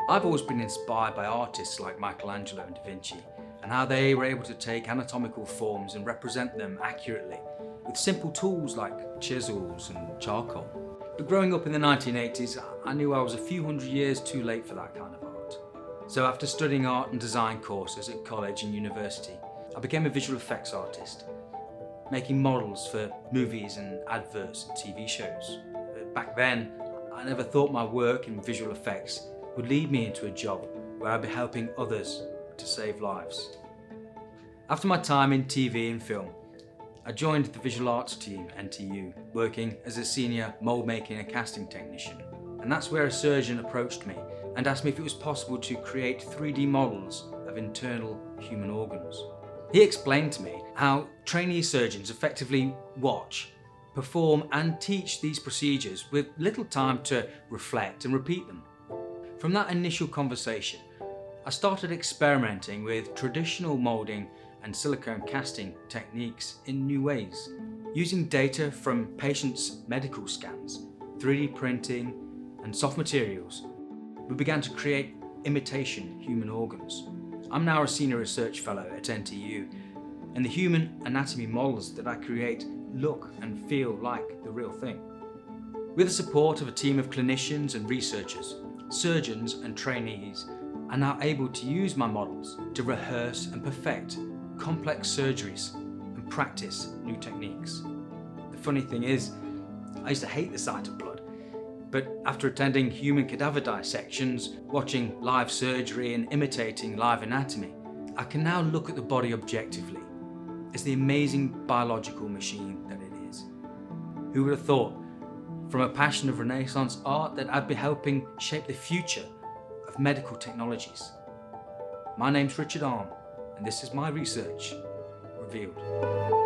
I've always been inspired by artists like Michelangelo and Da Vinci and how they were able to take anatomical forms and represent them accurately with simple tools like chisels and charcoal. But growing up in the 1980s, I knew I was a few hundred years too late for that kind of art. So after studying art and design courses at college and university, I became a visual effects artist, making models for movies and adverts and TV shows. But back then, I never thought my work in visual effects would lead me into a job where I'd be helping others to save lives. After my time in TV and film, I joined the visual arts team at NTU, working as a senior mold making and casting technician. And that's where a surgeon approached me and asked me if it was possible to create 3D models of internal human organs. He explained to me how trainee surgeons effectively watch, perform and teach these procedures with little time to reflect and repeat them. From that initial conversation, I started experimenting with traditional moulding and silicone casting techniques in new ways. Using data from patients' medical scans, 3D printing and soft materials, we began to create imitation human organs. I'm now a senior research fellow at NTU, and the human anatomy models that I create look and feel like the real thing. With the support of a team of clinicians and researchers, surgeons and trainees are now able to use my models to rehearse and perfect complex surgeries and practice new techniques. The funny thing is, I used to hate the sight of blood, but after attending human cadaver dissections, watching live surgery and imitating live anatomy, I can now look at the body objectively as the amazing biological machine that it is. Who would have thought, from a passion of Renaissance art, that I'd be helping shape the future of medical technologies? My name's Richard Arm, and this is my research, Revealed.